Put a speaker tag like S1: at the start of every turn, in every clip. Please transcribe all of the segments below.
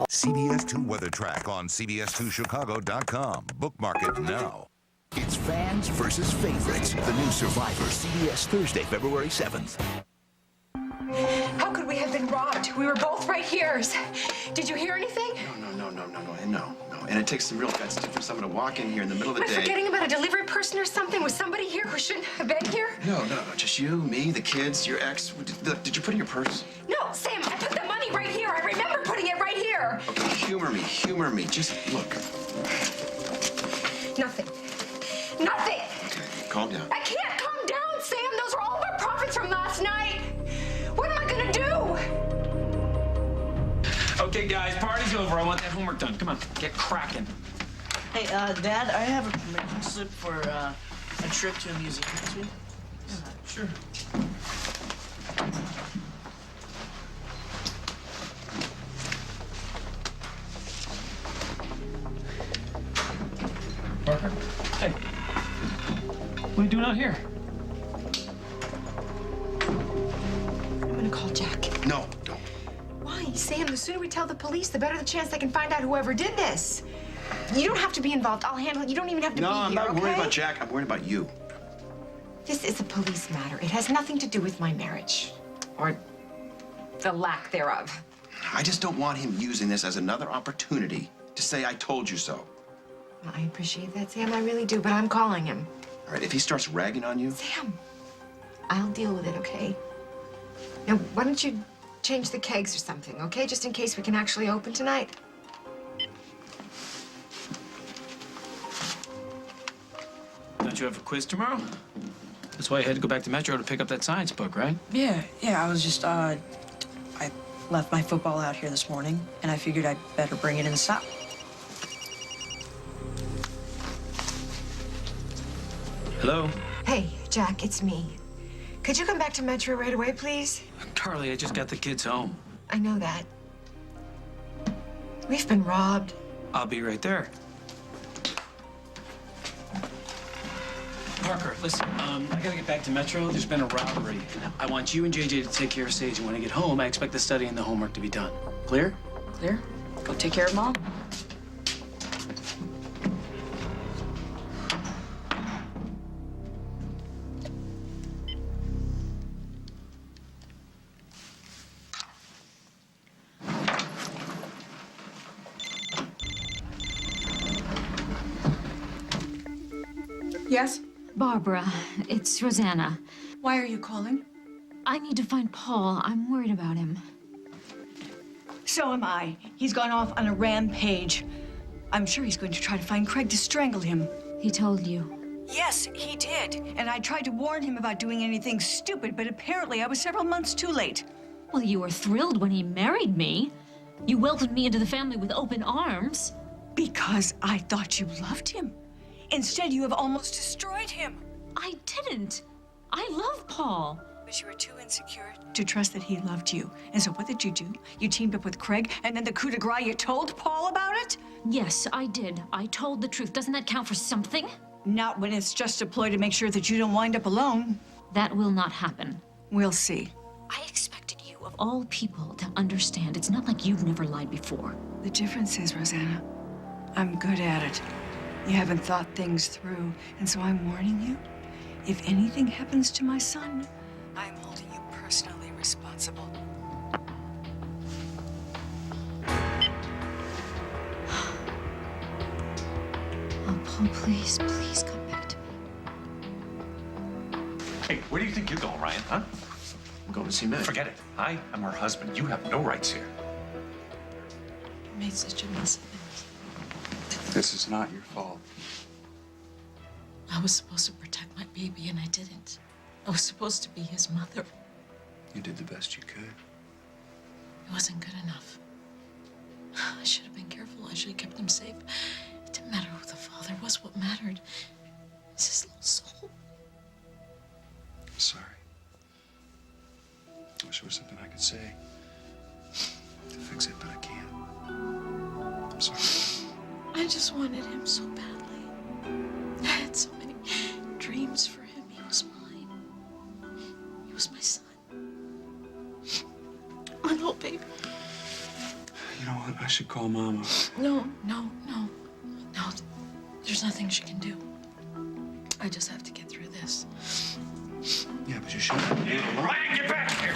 S1: CBS2 Weather Track on CBS2Chicago.com. Bookmark it now.
S2: It's fans versus favorites. The new Survivor, CBS Thursday, February 7th.
S3: How could we have been robbed? We were both right here. Did you hear anything?
S4: No. And it takes some real guts for someone to walk in here in the middle of the
S3: Am I
S4: day.
S3: forgetting about a delivery person or something? Was somebody here who shouldn't have been here?
S4: No. Just you, me, the kids, your ex. Did you put it in your purse?
S3: No, Sam, I put the money right here. I remember putting it right here.
S4: Okay, humor me. Just look.
S3: Nothing.
S4: Okay, calm down.
S3: I can't calm down, Sam. Those are all of our profits from last night. What am I gonna do?
S5: Okay, guys, party's over. I want that homework done. Come on, get cracking.
S6: Hey, Dad, I have a permission slip for a trip to a museum this week.
S5: Yeah, sure. Parker? Hey. What are you doing out here?
S3: I'm gonna call Jack.
S4: No, don't.
S3: Why, Sam? The sooner we tell the police, the better the chance they can find out whoever did this. You don't have to be involved. I'll handle it. You don't even have to be here,
S4: No, I'm not worried
S3: okay?
S4: about Jack. I'm worried about you.
S3: This is a police matter. It has nothing to do with my marriage. Or the lack thereof.
S4: I just don't want him using this as another opportunity to say I told you so.
S3: Well, I appreciate that, Sam. I really do, but I'm calling him.
S4: All right, if he starts ragging on you,
S3: Sam, I'll deal with it, okay? Now, why don't you change the kegs or something, okay? Just in case we can actually open tonight.
S5: Don't you have a quiz tomorrow? That's why you had to go back to Metro to pick up that science book, right?
S6: Yeah, I was just, I left my football out here this morning, and I figured I'd better bring it inside.
S5: Hello?
S3: Hey, Jack, it's me. Could you come back to Metro right away, please?
S5: Carly, I just got the kids home.
S3: I know that. We've been robbed.
S5: I'll be right there. Parker, listen, I gotta get back to Metro. There's been a robbery. I want you and JJ to take care of Sage, and when I get home, I expect the study and the homework to be done. Clear?
S6: Clear? Go take care of Mom.
S7: Yes?
S8: Barbara, it's Rosanna.
S7: Why are you calling?
S8: I need to find Paul. I'm worried about him.
S7: So am I. He's gone off on a rampage. I'm sure he's going to try to find Craig to strangle him.
S8: He told you.
S7: Yes, he did. And I tried to warn him about doing anything stupid, but apparently I was several months too late.
S8: Well, you were thrilled when he married me. You welcomed me into the family with open arms.
S7: Because I thought you loved him. Instead, you have almost destroyed him.
S8: I didn't. I love Paul.
S7: But you were too insecure to trust that he loved you. And so what did you do? You teamed up with Craig, and then the coup de grace, you told Paul about it?
S8: Yes, I did. I told the truth. Doesn't that count for something?
S7: Not when it's just a ploy to make sure that you don't wind up alone.
S8: That will not happen.
S7: We'll see.
S8: I expected you, of all people, to understand. It's not like you've never lied before.
S7: The difference is, Rosanna, I'm good at it. You haven't thought things through, and so I'm warning you. If anything happens to my son, I'm holding you personally responsible.
S8: Oh, Paul, please, please come back to me.
S9: Hey, where do you think you're going, Ryan, huh?
S4: I'm going to see Meg.
S9: Forget it. I am her husband. You have no rights here.
S7: I made such a mess of it.
S10: This is not your fault.
S7: I was supposed to protect my baby, and I didn't. I was supposed to be his mother.
S10: You did the best you could.
S7: It wasn't good enough. I should have been careful. I should have kept him safe. It didn't matter who the father was. What mattered is his little soul.
S10: I'm sorry. I wish there was something I could say to fix it, but I can't. I'm sorry.
S7: I just wanted him so badly. I had so many dreams for him. He was mine. He was my son. My little baby.
S10: You know what? I should call Mama.
S6: No. There's nothing she can do. I just have to get through this.
S10: Yeah, but you shouldn't.
S9: Ryan, get back here!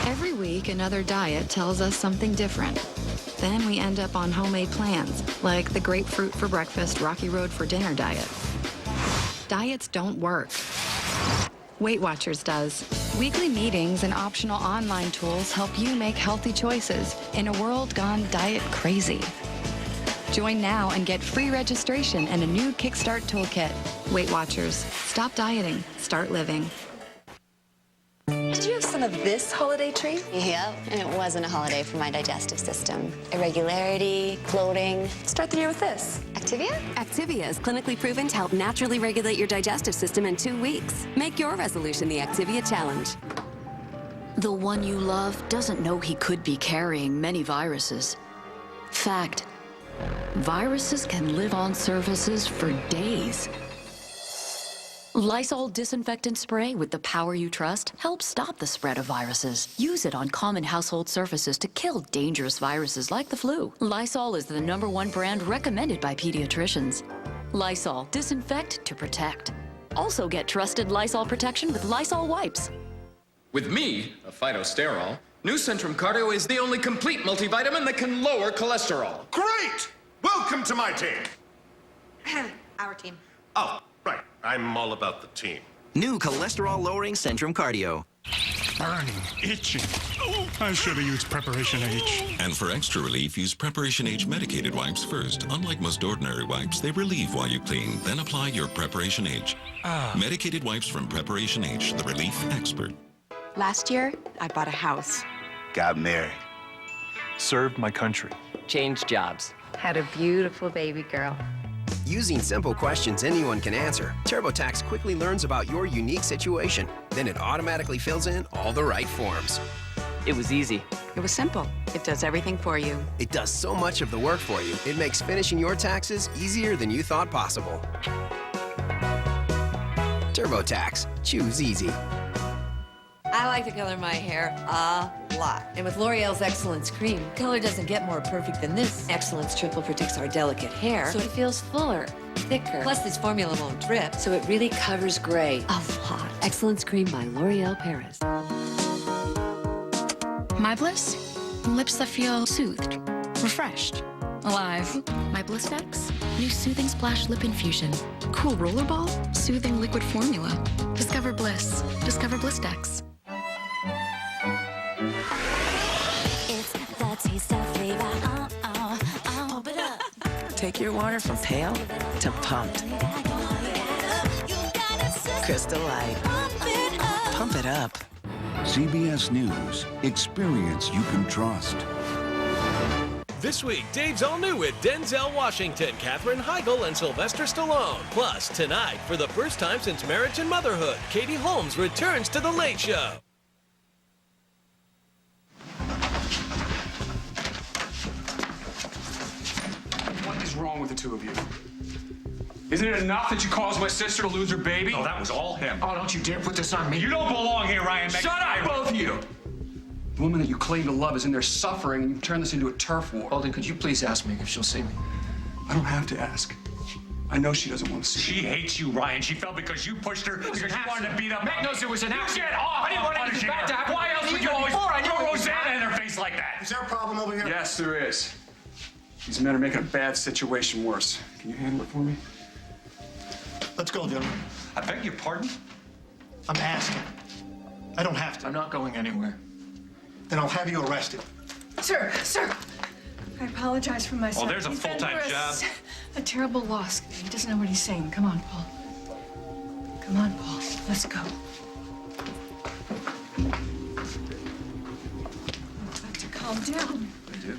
S11: Every week, another diet tells us something different. Then we end up on homemade plans, like the grapefruit for breakfast, Rocky Road for dinner diet. Diets don't work. Weight Watchers does. Weekly meetings and optional online tools help you make healthy choices in a world gone diet crazy. Join now and get free registration and a new Kickstart toolkit. Weight Watchers. Stop dieting. Start living.
S12: Did you have some of this holiday treat?
S13: Yep, and it wasn't a holiday for my digestive system. Irregularity, bloating.
S12: Start the year with this.
S13: Activia?
S14: Activia is clinically proven to help naturally regulate your digestive system in 2 weeks. Make your resolution the Activia Challenge.
S15: The one you love doesn't know he could be carrying many viruses. Fact, viruses can live on surfaces for days. Lysol disinfectant spray with the power you trust helps stop the spread of viruses. Use it on common household surfaces to kill dangerous viruses like the flu. Lysol is the #1 brand recommended by pediatricians. Lysol, disinfect to protect. Also get trusted Lysol protection with Lysol wipes.
S16: With me, a phytosterol, New Centrum Cardio is the only complete multivitamin that can lower cholesterol.
S17: Great! Welcome to my team.
S12: Our team.
S17: Oh, right. I'm all about the team.
S2: New cholesterol-lowering Centrum Cardio.
S18: Burning, itching. I should have used Preparation H.
S19: And for extra relief, use Preparation H medicated wipes first. Unlike most ordinary wipes, they relieve while you clean, then apply your Preparation H. Medicated wipes from Preparation H, the relief expert.
S20: Last year, I bought a house.
S10: Got married. Served my country.
S21: Changed jobs.
S22: Had a beautiful baby girl.
S23: Using simple questions anyone can answer, TurboTax quickly learns about your unique situation. Then it automatically fills in all the right forms.
S21: It was easy.
S20: It was simple. It does everything for you.
S23: It does so much of the work for you, it makes finishing your taxes easier than you thought possible. TurboTax. Choose easy.
S24: I like to color my hair a lot. And with L'Oreal's Excellence Cream, color doesn't get more perfect than this. Excellence Triple protects our delicate hair, so it feels fuller, thicker. Plus, this formula won't drip, so it really covers gray a lot. Excellence Cream by L'Oreal Paris.
S25: My Bliss? Lips that feel soothed, refreshed, alive. My Bliss X? New Soothing Splash Lip Infusion. Cool rollerball? Soothing liquid formula. Discover Bliss. Discover Bliss X.
S26: Take your water from pale to pumped. Crystal Light. Pump it up.
S27: CBS News. Experience you can trust.
S28: This week, Dave's all new with Denzel Washington, Katherine Heigl, and Sylvester Stallone. Plus, tonight, for the first time since Marriage and Motherhood, Katie Holmes returns to The Late Show.
S10: What is wrong with the two of you? Isn't it enough that you caused my sister to lose her baby?
S9: No, that was all him.
S10: Oh, don't you dare put this on me.
S9: You don't belong here, Ryan.
S10: Shut up, both of you! The woman that you claim to love is in there suffering, and you turn this into a turf war. Alden, could you please ask me if she'll see me? I don't have to ask. I know she doesn't want to see me.
S9: She hates you, Ryan. She fell because you pushed her because you wanted to beat up.
S10: Meg knows it was an accident.
S9: Get off!
S10: I didn't want anything bad to happen.
S9: Why else would you always throw Rosanna in her face like that?
S17: Is there a problem over here?
S10: Yes, there is. These men are making a bad situation worse. Can you handle it for me?
S17: Let's go, gentlemen.
S9: I beg your pardon?
S17: I'm asking. I don't have to.
S10: I'm not going anywhere.
S17: Then I'll have you arrested.
S6: Sir, I apologize for my son.
S9: Oh, there's a full-time job.
S6: A terrible loss. He doesn't know what he's saying. Come on, Paul. Come on, Paul. Let's go. You've got to calm down.
S10: I did.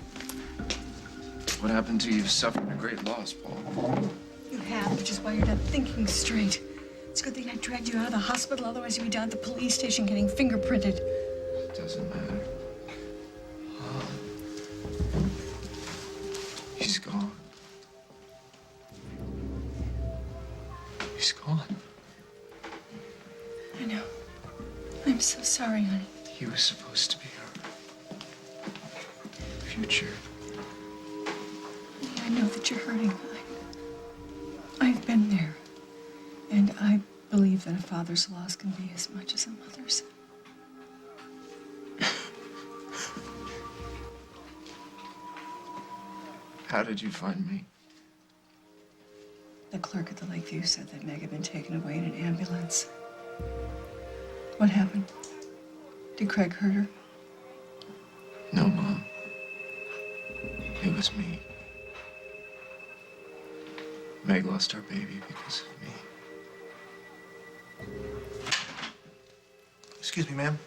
S10: What happened to you? Suffered a great loss, Paul.
S6: You have, which is why you're not thinking straight. It's a good thing I dragged you out of the hospital, otherwise you'd be down at the police station getting fingerprinted.
S10: It doesn't matter. She's gone. She's gone.
S6: I know. I'm so sorry, honey.
S10: He was supposed to be our future.
S6: I know that you're hurting. I've been there. And I believe that a father's loss can be as much as a mother's.
S10: How did you find me?
S6: The clerk at the Lakeview said that Meg had been taken away in an ambulance. What happened? Did Craig hurt her?
S10: No, Mom. It was me. Meg lost our baby because of me.
S17: Excuse me, ma'am.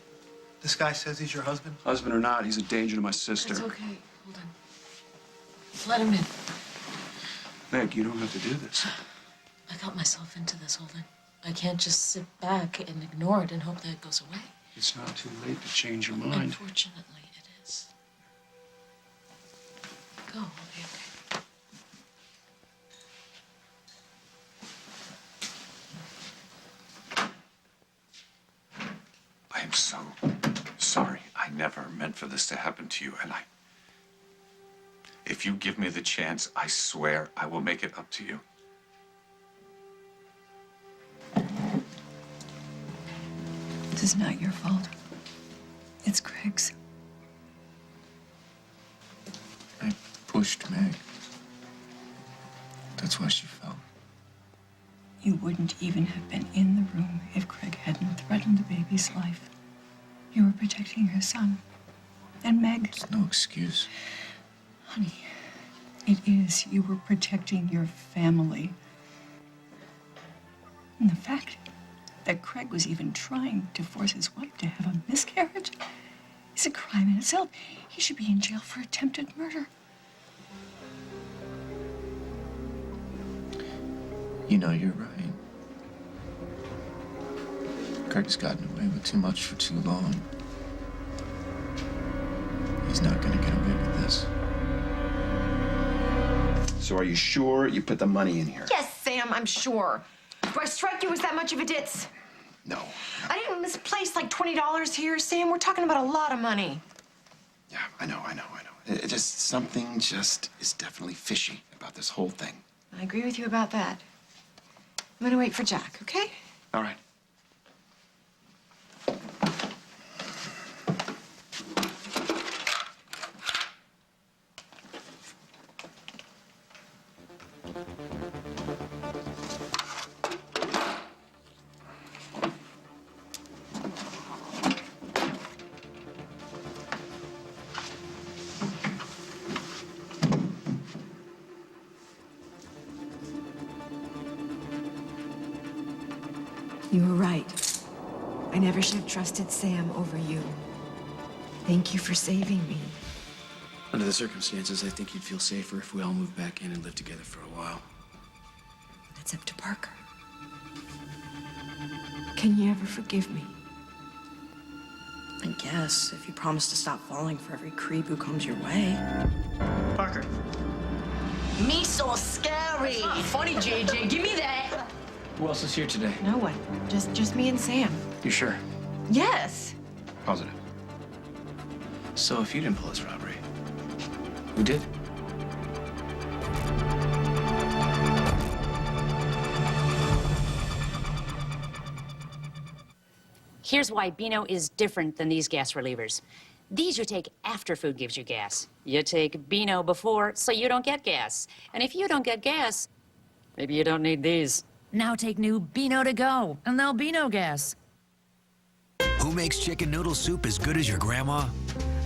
S17: This guy says he's your husband?
S10: Husband or not, he's a danger to my sister.
S24: It's okay. Hold on. Let him in.
S10: Meg, you don't have to do this.
S24: I got myself into this, Holden. I can't just sit back and ignore it and hope that it goes away.
S10: It's not too late to change your mind.
S24: Unfortunately, it is. Go, we'll be okay.
S1: I am so sorry. I never meant for this to happen to you, and if you give me the chance, I swear I will make it up to you.
S6: This is not your fault. It's Craig's.
S10: I pushed Meg. That's why she fell.
S6: You wouldn't even have been in the room if Craig hadn't threatened the baby's life. You were protecting your son. And Meg...
S10: It's no excuse.
S6: Honey, it is. You were protecting your family. And the fact that Craig was even trying to force his wife to have a miscarriage is a crime in itself. He should be in jail for attempted murder.
S10: You know, you're right. Craig's gotten away with too much for too long. He's not gonna get away with this.
S3: So are you sure you put the money in here?
S12: Yes, Sam, I'm sure. Do I strike you as that much of a ditz?
S3: No.
S12: I didn't misplace like $20 here, Sam. We're talking about a lot of money.
S3: Yeah, I know. It just, something just is definitely fishy about this whole thing.
S12: I agree with you about that. I'm gonna wait for Jack, okay?
S3: All right.
S12: You were right. I never should have trusted Sam over you. Thank you for saving me.
S4: Under the circumstances, I think you'd feel safer if we all moved back in and lived together for a while.
S12: That's up to Parker. Can you ever forgive me? I guess, if you promise to stop falling for every creep who comes your way.
S17: Parker.
S12: Me so scary.
S24: That's not funny, JJ. Give me that.
S4: Who else is here today?
S12: No one. Just me and Sam.
S4: You sure?
S12: Yes.
S4: Positive. So if you didn't pull this robbery, who did?
S5: Here's why Beano is different than these gas relievers. These you take after food gives you gas. You take Beano before, so you don't get gas. And if you don't get gas, maybe you don't need these.
S7: Now take new Beano to go, and they'll be no gas.
S8: Who makes chicken noodle soup as good as your grandma?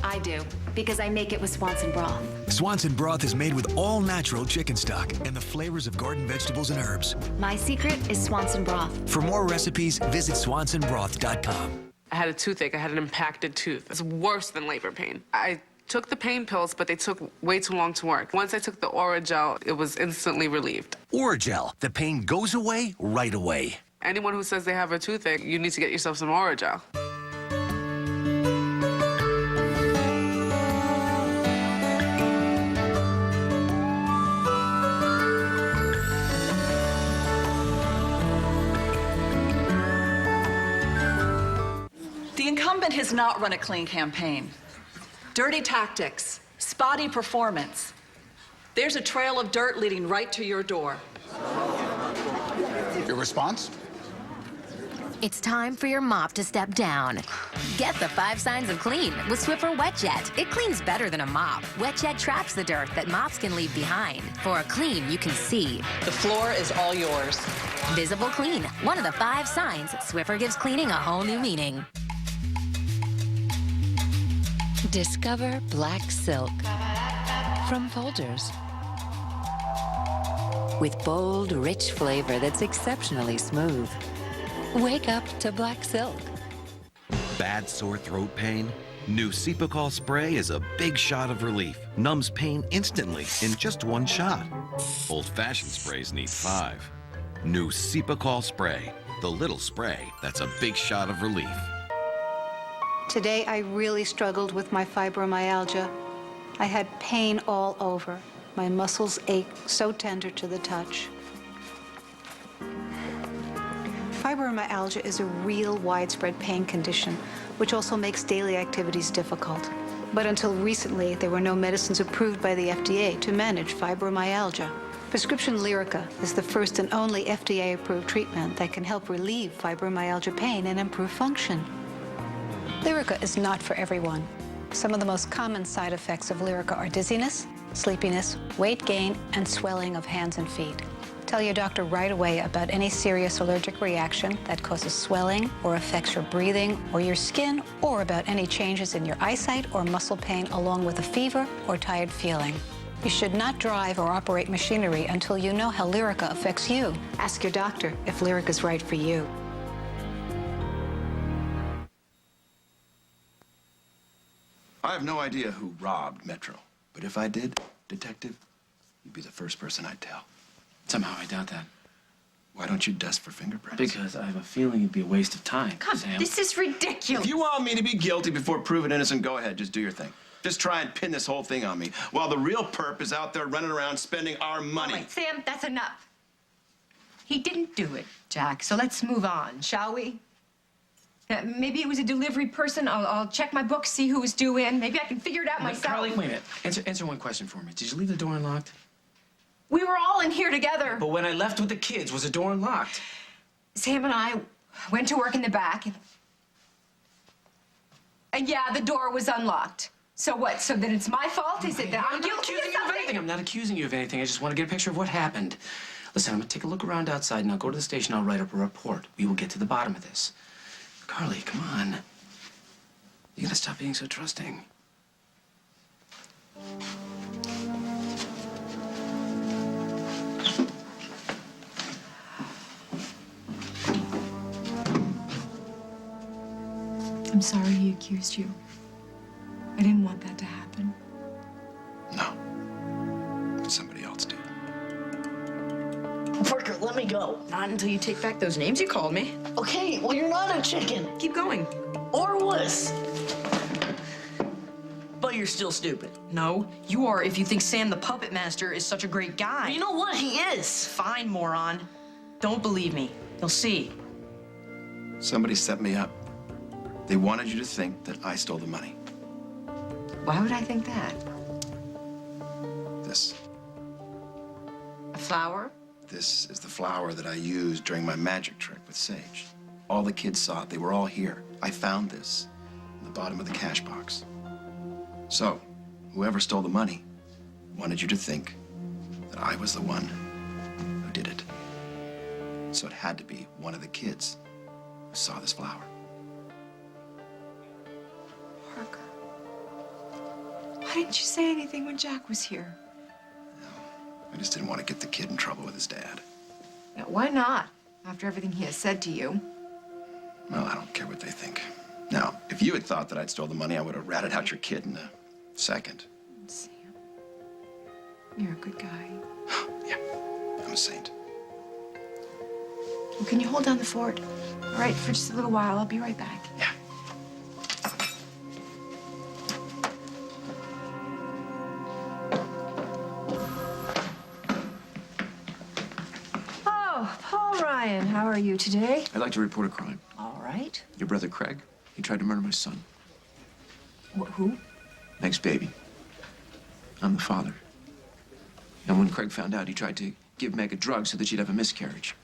S14: I do, because I make it with Swanson broth.
S8: Swanson broth is made with all-natural chicken stock and the flavors of garden vegetables and herbs.
S14: My secret is Swanson broth.
S8: For more recipes, visit swansonbroth.com.
S11: I had a toothache. I had an impacted tooth. It's worse than labor pain. I took the pain pills, but they took way too long to work. Once I took the Oragel, it was instantly relieved.
S8: Oragel, the pain goes away right away.
S11: Anyone who says they have a toothache, you need to get yourself some Oragel.
S2: government has not run a clean campaign. Dirty tactics, spotty performance. There's a trail of dirt leading right to your door.
S13: Your response?
S15: It's time for your mop to step down. Get the 5 signs of clean with Swiffer WetJet. It cleans better than a mop. WetJet traps the dirt that mops can leave behind for a clean you can see.
S2: The floor is all yours.
S15: Visible clean, one of the 5 signs Swiffer gives cleaning a whole new meaning.
S14: Discover Black Silk from Folgers. With bold, rich flavor that's exceptionally smooth. Wake up to Black Silk.
S16: Bad sore throat pain? New Cepacol spray is a big shot of relief. Numbs pain instantly in just 1 shot. Old-fashioned sprays need 5. New Cepacol spray, the little spray that's a big shot of relief.
S18: Today, I really struggled with my fibromyalgia. I had pain all over. My muscles ached, so tender to the touch. Fibromyalgia is a real widespread pain condition, which also makes daily activities difficult. But until recently, there were no medicines approved by the FDA to manage fibromyalgia. Prescription Lyrica is the first and only FDA-approved treatment that can help relieve fibromyalgia pain and improve function. Lyrica is not for everyone. Some of the most common side effects of Lyrica are dizziness, sleepiness, weight gain, and swelling of hands and feet. Tell your doctor right away about any serious allergic reaction that causes swelling or affects your breathing or your skin, or about any changes in your eyesight or muscle pain along with a fever or tired feeling. You should not drive or operate machinery until you know how Lyrica affects you. Ask your doctor if Lyrica is right for you.
S3: I have no idea who robbed Metro, but if I did, Detective, you'd be the first person I'd tell.
S4: Somehow I doubt that.
S3: Why don't you dust for fingerprints?
S4: Because I have a feeling it'd be a waste of time, Sam.
S19: This is ridiculous.
S3: If you want me to be guilty before proven innocent, go ahead, just do your thing. Just try and pin this whole thing on me, while the real perp is out there running around spending our money.
S19: All right, Sam, that's enough. He didn't do it, Jack, so let's move on, shall we? Maybe it was a delivery person. I'll check my books, see who was due in. Maybe I can figure it out myself.
S4: Carly, wait a minute. Answer one question for me. Did you leave the door unlocked?
S19: We were all in here together.
S4: But when I left with the kids, was the door unlocked?
S19: Sam and I went to work in the back, and yeah, the door was unlocked. So what? So then it's my fault? Is it that I'm guilty of something?
S4: I'm not accusing you of anything. I just want to get a picture of what happened. Listen, I'm going to take a look around outside, and I'll go to the station. I'll write up a report. We will get to the bottom of this. Carly, come on. You gotta stop being so trusting.
S6: I'm sorry he accused you. I didn't want that to happen.
S3: Somebody else did.
S21: Parker, let me go.
S19: Not until you take back those names you called me.
S21: Okay, well, you're not a chicken.
S19: Keep going.
S21: Or wuss. But you're still stupid.
S19: No, you are if you think Sam the Puppet Master is such a great guy.
S21: You know what? He is.
S19: Fine, moron. Don't believe me. You'll see.
S3: Somebody set me up. They wanted you to think that I stole the money.
S19: Why would I think that?
S3: This.
S19: A flower?
S3: This is the flower that I used during my magic trick with Sage. All the kids saw it. They were all here. I found this in the bottom of the cash box. So, whoever stole the money wanted you to think that I was the one who did it. So it had to be one of the kids who saw this flower.
S6: Parker. Why didn't you say anything when Jack was here?
S3: I just didn't want to get the kid in trouble with his dad.
S19: Yeah, why not? After everything he has said to you.
S3: Well, I don't care what they think. Now, if you had thought that I'd stole the money, I would have ratted out your kid in a second.
S6: Sam, you're a good guy.
S3: I'm a saint.
S19: Well, can you hold down the fort? All right, for just a little while. I'll be right back.
S3: Yeah.
S19: Oh, Paul Ryan, how are you today?
S1: I'd like to report a crime.
S19: All right.
S1: Your brother Craig,
S3: He tried to murder my son.
S6: Who?
S3: Meg's baby. I'm the father. And when Craig found out, he tried to give Meg a drug so that she'd have a miscarriage.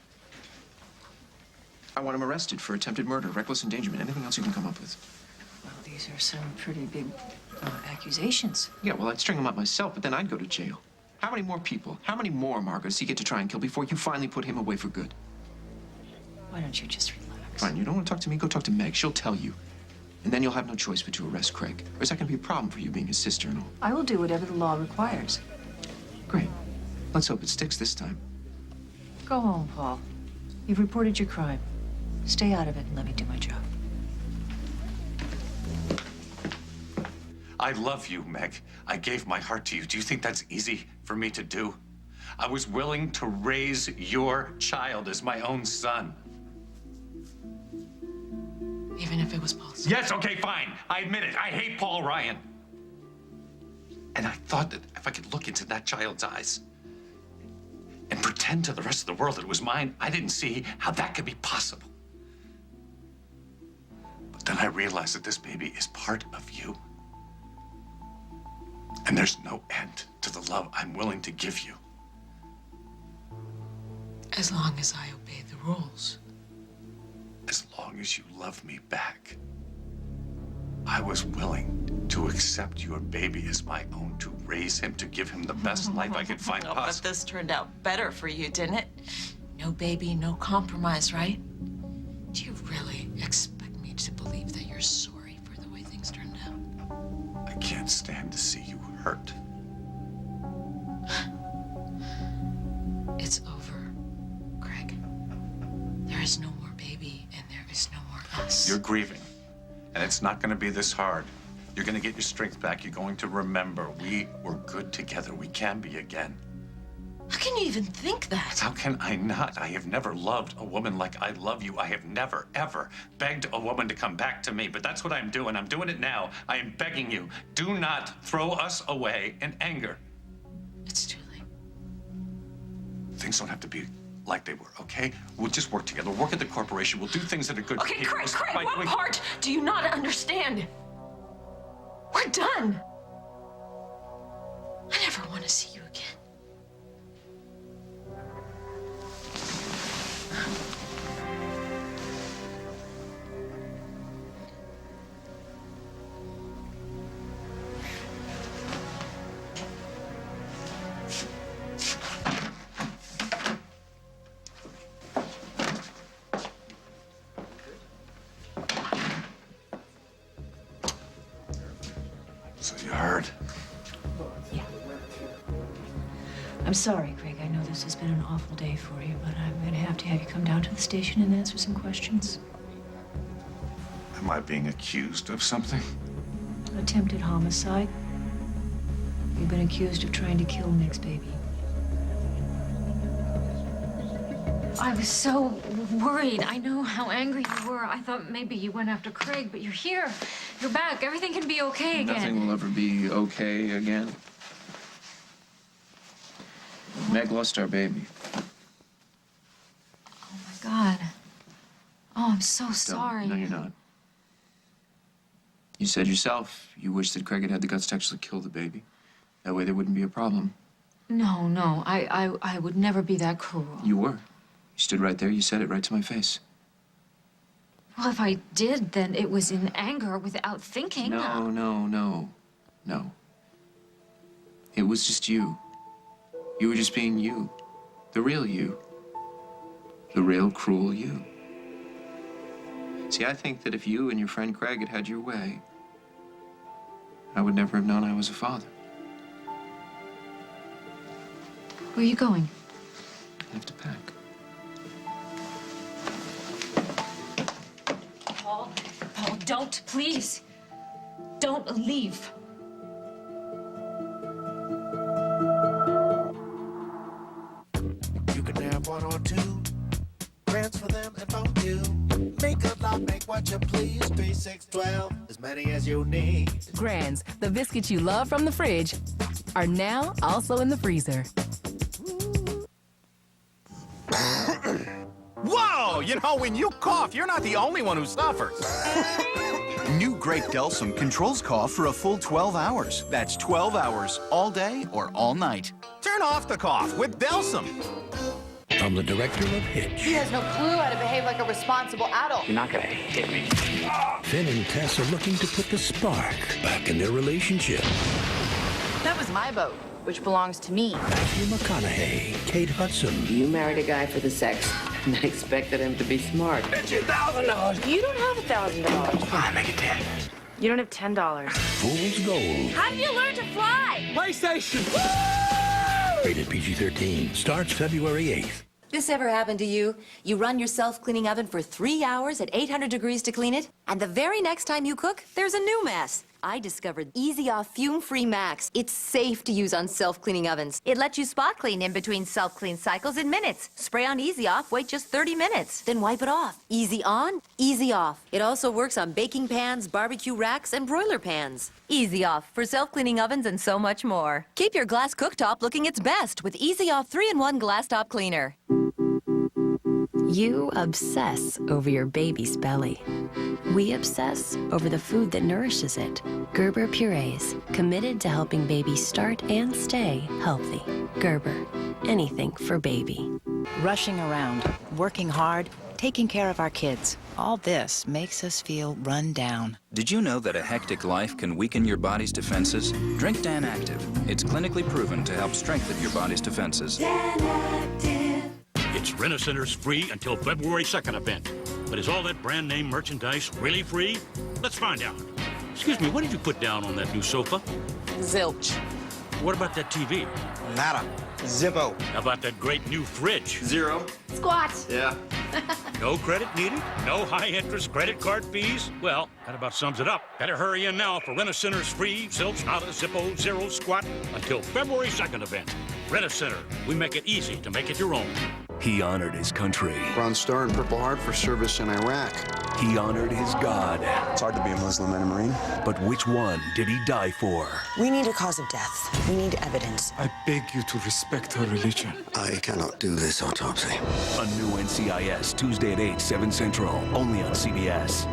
S3: I want him arrested for attempted murder, reckless endangerment, anything else you can come up with.
S6: Well, these are some pretty big accusations.
S3: Yeah, well, I'd string him up myself, but then I'd go to jail. How many more people, how many more Margaret does he get to try and kill before you finally put him away for good?
S6: Why don't you just relax?
S3: Fine, you don't want to talk to me? Go talk to Meg. She'll tell you. And then you'll have no choice but to arrest Craig. Or is that going to be a problem for you being his sister and all?
S6: I will do whatever the law requires.
S3: Great. Let's hope it sticks this time.
S6: Go home, Paul. You've reported your crime. Stay out of it and let me do my job.
S1: I love you, Meg. I gave my heart to you. Do you think that's easy for me to do? I was willing to raise your child as my own son.
S6: Even if it was Paul's.
S1: Yes, okay, fine. I admit it. I hate Paul Ryan. And I thought that if I could look into that child's eyes and pretend to the rest of the world that it was mine, I didn't see how that could be possible. But then I realized that this baby is part of you. And there's no end to the love I'm willing to give you.
S6: As long as I obey the rules.
S1: As long as you love me back. I was willing to accept your baby as my own, to raise him, to give him the best life I could find
S21: But
S1: possible.
S21: this turned out better for you, didn't it? No baby, no compromise, right?
S6: Do you really expect me to believe that you're sorry for the way things turned out?
S1: I can't stand to see you hurt.
S6: It's over, Craig. There is no more baby, and there is no more us.
S1: You're grieving, and it's not going to be this hard. You're going to get your strength back. You're going to remember we were good together. We can be again.
S21: How can you even think that?
S1: How can I not? I have never loved a woman like I love you. I have never, ever begged a woman to come back to me, but that's what I'm doing. I'm doing it now. I am begging you. Do not throw us away in anger.
S6: It's too late.
S1: Things don't have to be like they were, okay? We'll just work together. We'll work at the corporation. We'll do things that are good for
S21: Okay,
S1: people.
S21: Craig, what part do you not understand? We're done.
S6: I never want to see you again.
S1: So you heard?
S6: Yeah. I'm sorry, Craig. I know this has been an awful day for you, but I'm going to have you come down to the station and answer some questions.
S1: Am I being accused of something?
S6: Attempted homicide. You've been accused of trying to kill Meg's baby.
S19: I was so worried. I know how angry you were. I thought maybe you went after Craig, but you're here. You're back. Everything can be okay again.
S3: Nothing will ever be okay again. Meg lost our baby.
S19: Oh, my God. Oh, I'm so sorry.
S3: No, you're not. You said yourself you wish that Craig had had the guts to actually kill the baby. That way there wouldn't be a problem.
S19: No. I would never be that cruel.
S3: You were. You stood right there. You said it right to my face.
S19: Well, if I did, then it was in anger without thinking.
S3: No. It was just you. You were just being you. The real you. The real cruel you. See, I think that if you and your friend Craig had had your way, I would never have known I was a father.
S19: Where are you going?
S3: I have to pack.
S19: Paul, don't, please. Don't leave.
S13: You can have one or two. Transfer them and phone you. Make a lot, make what you please. 3, 6, 12, as many as you need.
S20: Grands, the biscuits you love from the fridge, are now also in the freezer.
S22: Wow,
S9: Oh, you know, when you cough, you're not the only one who suffers.
S10: New Grape Delsum controls cough for a full 12 hours. That's 12 hours, all day or all night.
S9: Turn off the cough with Delsum.
S22: From the director of Hitch.
S23: He has no clue how to behave like a responsible adult.
S22: You're not gonna hit me. Finn and Tess are looking to put the spark back in their relationship.
S23: That was my boat, which belongs to me.
S22: Matthew McConaughey, Kate Hudson.
S24: You married a guy for the sex and expected him to be smart.
S22: Bet you $1,000.
S23: You don't have $1,000.
S22: Fine, make it 10.
S23: You don't have $10.
S22: Fool's Gold.
S23: How did you learn to fly?
S22: PlayStation. Rated PG-13. Starts February 8th.
S24: This ever happened to you? You run your self-cleaning oven for 3 hours at 800 degrees to clean it, and the very next time you cook, there's a new mess. I discovered Easy Off Fume-Free Max. It's safe to use on self-cleaning ovens. It lets you spot clean in between self-clean cycles in minutes. Spray on Easy Off, wait just 30 minutes, then wipe it off. Easy on, easy off. It also works on baking pans, barbecue racks, and broiler pans. Easy Off for self-cleaning ovens and so much more. Keep your glass cooktop looking its best with Easy Off 3-in-1 Glass Top Cleaner.
S14: You obsess over your baby's belly. We obsess over the food that nourishes it. Gerber Purees, committed to helping babies start and stay healthy. Gerber, anything for baby.
S25: Rushing around, working hard, taking care of our kids. All this makes us feel run down.
S26: Did you know that a hectic life can weaken your body's defenses? Drink Dan Active. It's clinically proven to help strengthen your body's defenses.
S27: Dan Active. It's Rent-A-Center's free until February 2nd event. But is all that brand name merchandise really free? Let's find out. Excuse me, what did you put down on that new sofa?
S2: Zilch.
S27: What about that TV?
S9: Nada. Zippo.
S27: How about that great new fridge?
S9: Zero.
S23: Squat.
S9: Yeah.
S27: No credit needed? No high-interest credit card fees? Well, that about sums it up. Better hurry in now for Rent-A-Center's free Zilch, Nada, Zippo, Zero, Squat until February 2nd event. Rent-A-Center. We make it easy to make it your own.
S28: He honored his country.
S29: Bronze Star and Purple Heart for service in Iraq.
S28: He honored his God.
S29: It's hard to be a Muslim and a Marine.
S28: But which one did he die for?
S30: We need a cause of death. We need evidence.
S29: I beg you to respect our religion. I cannot do this autopsy.
S28: A new NCIS, Tuesday at 8, 7 Central, only on CBS.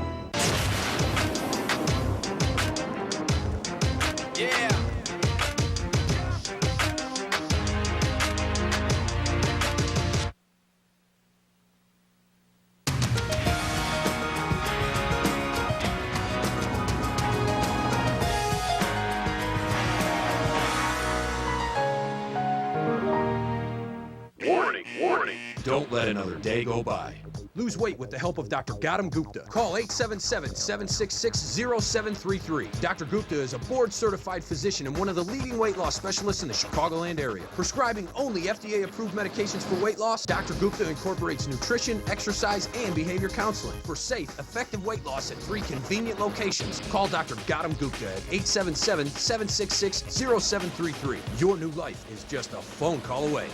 S9: Yeah.
S31: Warning. Don't let another day go by. Lose weight with the help of Dr. Gautam Gupta. Call 877-766-0733. Dr. Gupta is a board-certified physician and one of the leading weight loss specialists in the Chicagoland area. Prescribing only FDA-approved medications for weight loss, Dr. Gupta incorporates nutrition, exercise, and behavior counseling for safe, effective weight loss at 3 convenient locations. Call Dr. Gautam Gupta at 877-766-0733. Your new life is just a phone call away.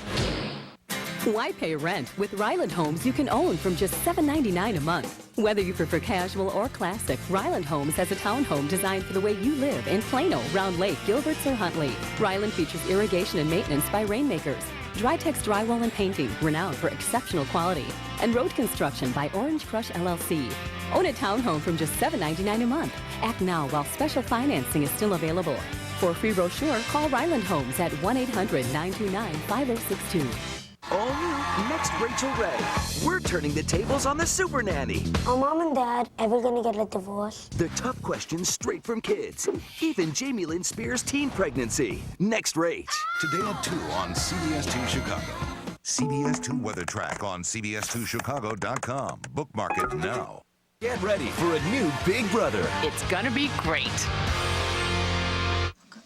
S32: Why pay rent? With Ryland Homes, you can own from just $7.99 a month. Whether you prefer casual or classic, Ryland Homes has a townhome designed for the way you live in Plano, Round Lake, Gilberts, or Huntley. Ryland features irrigation and maintenance by Rainmakers, Drytex Drywall and Painting, renowned for exceptional quality, and road construction by Orange Crush LLC. Own a townhome from just $7.99 a month. Act now while special financing is still available. For a free brochure, call Ryland Homes at 1-800-929-5062.
S33: All new, next Rachel Ray. We're turning the tables on the Super Nanny.
S34: Are Mom and Dad ever gonna get a divorce?
S33: The tough questions straight from kids. Even Jamie Lynn Spears' teen pregnancy. Next Rach.
S35: Today at 2 on CBS 2 Chicago. CBS 2 Weather Track on CBS2Chicago.com. Bookmark it now.
S33: Get ready for a new Big Brother.
S7: It's gonna be great.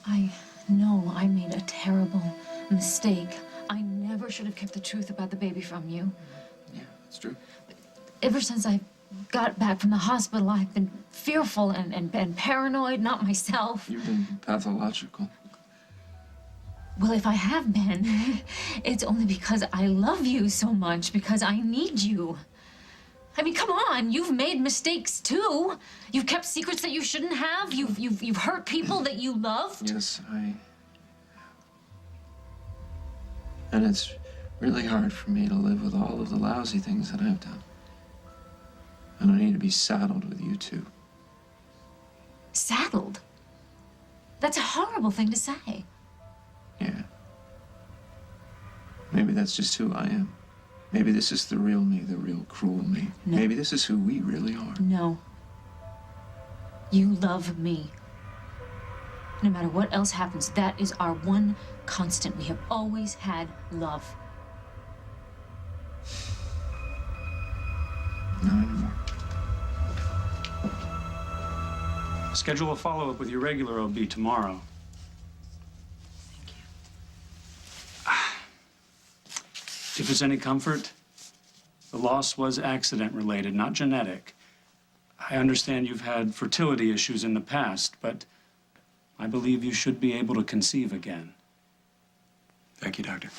S6: I know I made a terrible mistake. I never should have kept the truth about the baby from you.
S3: Yeah, it's true.
S6: Ever since I got back from the hospital, I've been fearful and paranoid, not myself.
S3: You've been pathological.
S6: Well, if I have been, it's only because I love you so much, because I need you. I mean, come on, you've made mistakes too. You've kept secrets that you shouldn't have. You've hurt people that you loved.
S3: Yes, And it's really hard for me to live with all of the lousy things that I've done.
S1: I don't need to be saddled with you two.
S6: Saddled? That's a horrible thing to say.
S1: Yeah. Maybe that's just who I am. Maybe this is the real me, the real cruel me.
S6: No.
S1: Maybe this is who we really are.
S6: No. You love me. No matter what else happens, that is our one constant. We have always had love.
S1: Not anymore.
S4: Schedule a follow-up with your regular OB tomorrow. If it's any comfort, the loss was accident-related, not genetic. I understand you've had fertility issues in the past, but I believe you should be able to conceive again.
S1: Thank you, Doctor.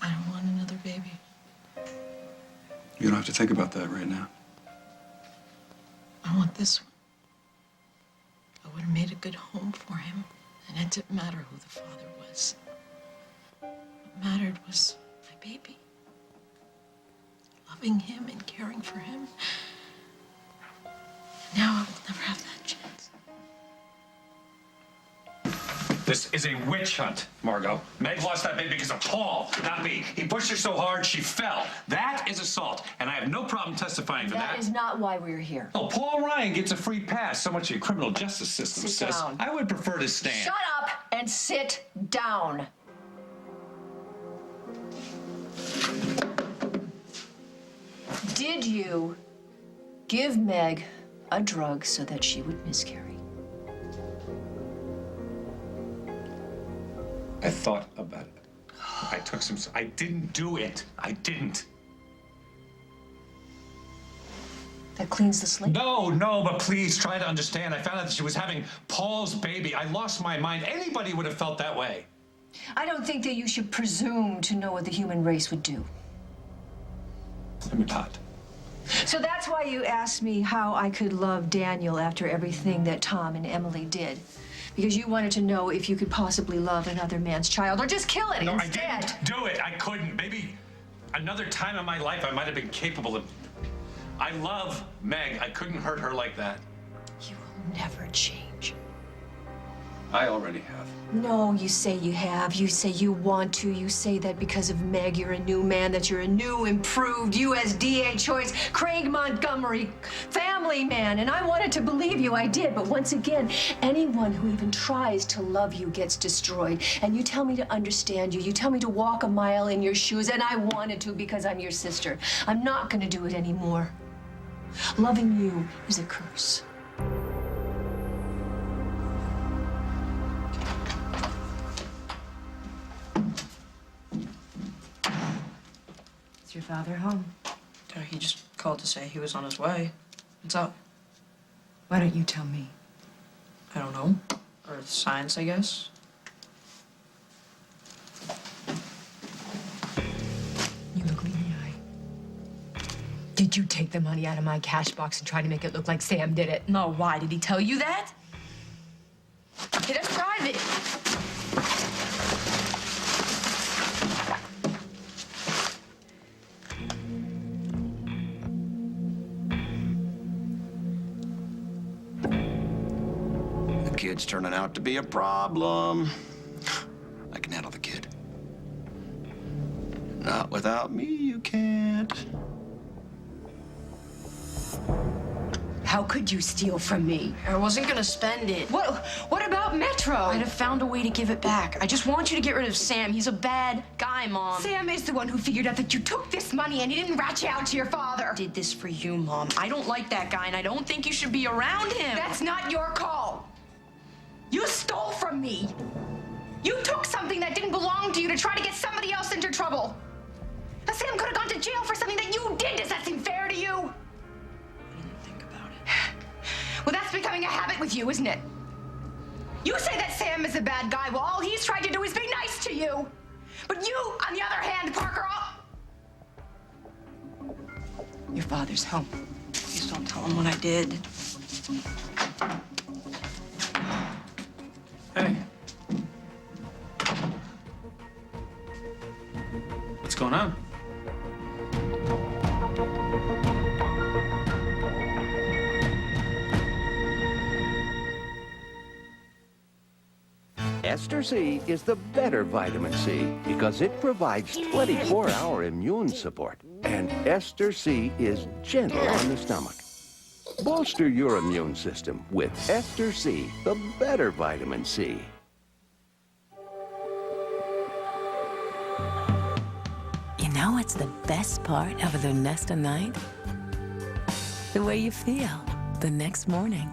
S5: I don't want another baby.
S1: You don't have to think about that right now.
S5: I want this one. I would have made a good home for him, and it didn't matter who the father was. What mattered was my baby. Loving him and caring for him. Now I will never have that chance.
S8: This is a witch hunt, Margot. Meg lost that baby because of Paul, not me. He pushed her so hard, she fell. That is assault, and I have no problem testifying for that.
S24: That is not why we're here.
S8: Oh, Paul Ryan gets a free pass. So much of your criminal justice system
S24: Sit
S8: says.
S24: down.
S8: I would prefer to stand.
S24: Shut up and sit down. Did you give Meg a drug so that she would miscarry?
S8: I thought about it. I took some. I didn't do it. I didn't.
S24: That cleans the slate?
S8: No, but please try to understand. I found out that she was having Paul's baby. I lost my mind. Anybody would have felt that way.
S24: I don't think that you should presume to know what the human race would do.
S8: I'm not.
S24: So that's why you asked me how I could love Daniel after everything that Tom and Emily did. Because you wanted to know if you could possibly love another man's child or just kill it
S8: No,
S24: instead.
S8: I didn't do it. I couldn't. Maybe another time in my life I might have been capable of. I love Meg. I couldn't hurt her like that.
S24: You will never change.
S8: I already have.
S24: No, you say you have. You say you want to. You say that because of Meg, you're a new man, that you're a new, improved USDA choice, Craig Montgomery family man. And I wanted to believe you. I did. But once again, anyone who even tries to love you gets destroyed. And you tell me to understand you. You tell me to walk a mile in your shoes. And I wanted to because I'm your sister. I'm not going to do it anymore. Loving you is a curse.
S23: Is your father home?
S10: He just called to say he was on his way. What's up?
S23: Why don't you tell me?
S10: I don't know. Earth science, I guess.
S23: You look me in the eye. Did you take the money out of my cash box and try to make it look like Sam did it?
S10: No, why? Did he tell you that?
S23: Hey, that's private.
S3: The kid's turning out to be a problem. I can handle the kid. Not without me, you can't.
S23: How could you steal from me?
S10: I wasn't gonna spend it.
S23: What about Metro?
S10: I'd have found a way to give it back. I just want you to get rid of Sam. He's a bad guy, Mom.
S23: Sam is the one who figured out that you took this money and he didn't rat you out to your father.
S10: I did this for you, Mom. I don't like that guy, and I don't think you should be around him.
S23: That's not your call. You stole from me. You took something that didn't belong to you to try to get somebody else into trouble. Now, Sam could have gone to jail for something that you did. Does that seem fair to you?
S10: I didn't think about it.
S23: Well, that's becoming a habit with you, isn't it? You say that Sam is a bad guy. Well, all he's tried to do is be nice to you. But you, on the other hand, Parker, your father's home.
S10: Please don't tell him what I did.
S2: Ester C is the better vitamin C because it provides 24-hour immune support. And Ester C is gentle on the stomach. Bolster your immune system with Ester C, the better vitamin C.
S11: You know what's the best part of a Lunesta night? The way you feel the next morning.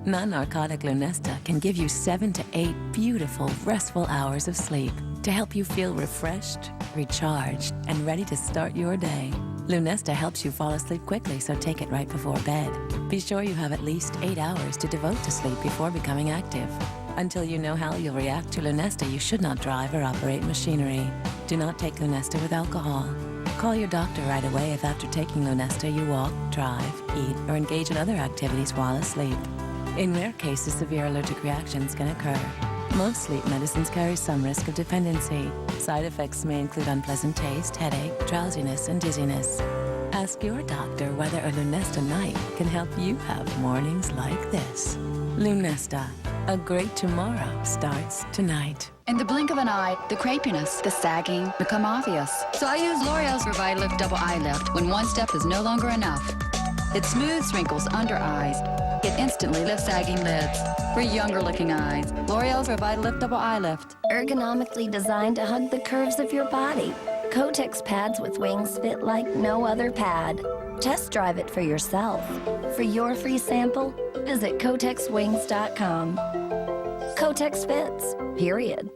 S11: Non-narcotic Lunesta can give you 7 to 8 beautiful, restful hours of sleep to help you feel refreshed, recharged, and ready to start your day. Lunesta helps you fall asleep quickly, so take it right before bed. Be sure you have at least 8 hours to devote to sleep before becoming active. Until you know how you'll react to Lunesta, you should not drive or operate machinery. Do not take Lunesta with alcohol. Call your doctor right away if after taking Lunesta you walk, drive, eat, or engage in other activities while asleep. In rare cases, severe allergic reactions can occur. Most sleep medicines carry some risk of dependency. Side effects may include unpleasant taste, headache, drowsiness, and dizziness. Ask your doctor whether a Lunesta night can help you have mornings like this. Lunesta, a great tomorrow starts tonight.
S12: In the blink of an eye, the crepiness, the sagging become obvious. So I use L'Oreal's Revitalift Double Eye Lift when one step is no longer enough. It smooths wrinkles under eyes. It instantly lifts sagging lids. For younger looking eyes, L'Oreal's Revitalift Double Eye Lift.
S13: Ergonomically designed to hug the curves of your body. Kotex pads with wings fit like no other pad. Test drive it for yourself. For your free sample, visit KotexWings.com. Kotex fits, period.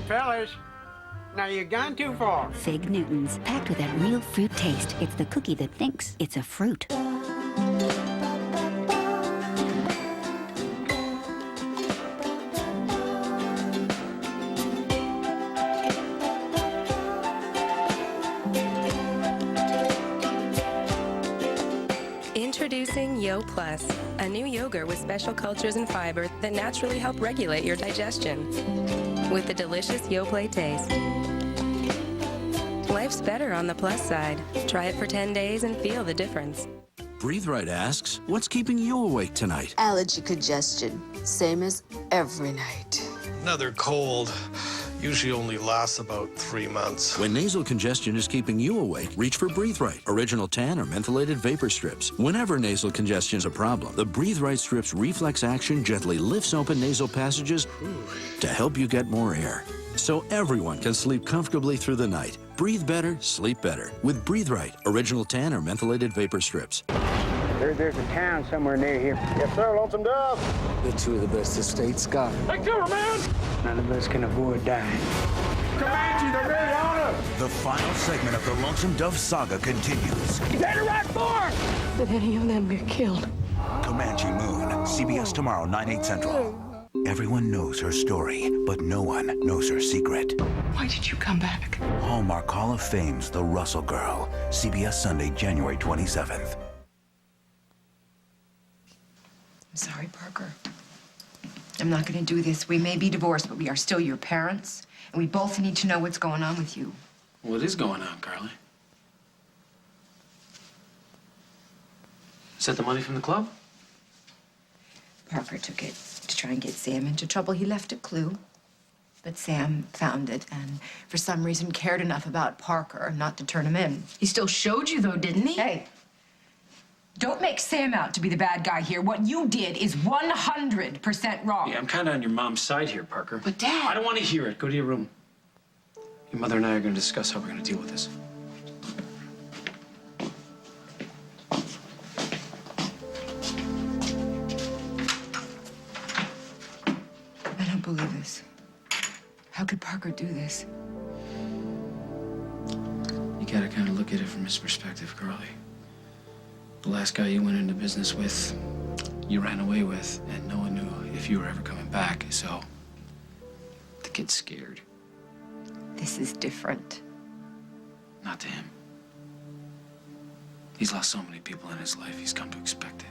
S14: Fellas, now you've gone too far.
S15: Fig Newtons, packed with that real fruit taste. It's the cookie that thinks it's a fruit.
S16: Introducing Yo Plus, a new yogurt with special cultures and fiber that naturally help regulate your digestion. With the delicious YoPlay taste. Life's better on the plus side. Try it for 10 days and feel the difference.
S28: Breathe Right asks, what's keeping you awake tonight?
S17: Allergy congestion, same as every night.
S18: Another cold. Usually only lasts about 3 months.
S28: When nasal congestion is keeping you awake, reach for Breathe Right, original tan or mentholated vapor strips. Whenever nasal congestion is a problem, the Breathe Right strips reflex action gently lifts open nasal passages to help you get more air. So everyone can sleep comfortably through the night. Breathe better, sleep better with Breathe Right, original tan or mentholated vapor strips.
S19: There's a town somewhere near here.
S18: Yes, sir, Lonesome Dove.
S19: They're two of the best the state's got.
S18: Take cover, man!
S19: None of us can avoid dying.
S18: Comanche, they're ready on us!
S35: The final segment of the Lonesome Dove saga continues.
S18: He's headed right for us!
S13: Did any of them get killed?
S35: Comanche Moon, CBS tomorrow, 9/8 Central. Everyone knows her story, but no one knows her secret.
S13: Why did you come back?
S35: Hallmark Hall of Fame's The Russell Girl, CBS Sunday, January 27th.
S10: I'm sorry, Parker. I'm not going to do this. We may be divorced, but we are still your parents, and we both need to know what's going on with you.
S3: What is going on, Carly? Is that the money from the club?
S10: Parker took it to try and get Sam into trouble. He left a clue, but Sam found it and for some reason cared enough about Parker not to turn him in. He still showed you, though, didn't he? Hey, don't make Sam out to be the bad guy here. What you did is 100% wrong.
S3: Yeah, I'm kind of on your mom's side here, Parker.
S10: But, Dad...
S3: I don't want to hear it. Go to your room. Your mother and I are going to discuss how we're going to deal with this.
S10: I don't believe this. How could Parker do this?
S3: You got to kind of look at it from his perspective, Carly. The last guy you went into business with, you ran away with, and no one knew if you were ever coming back, so the kid's scared.
S10: This is different.
S3: Not to him. He's lost so many people in his life, he's come to expect it.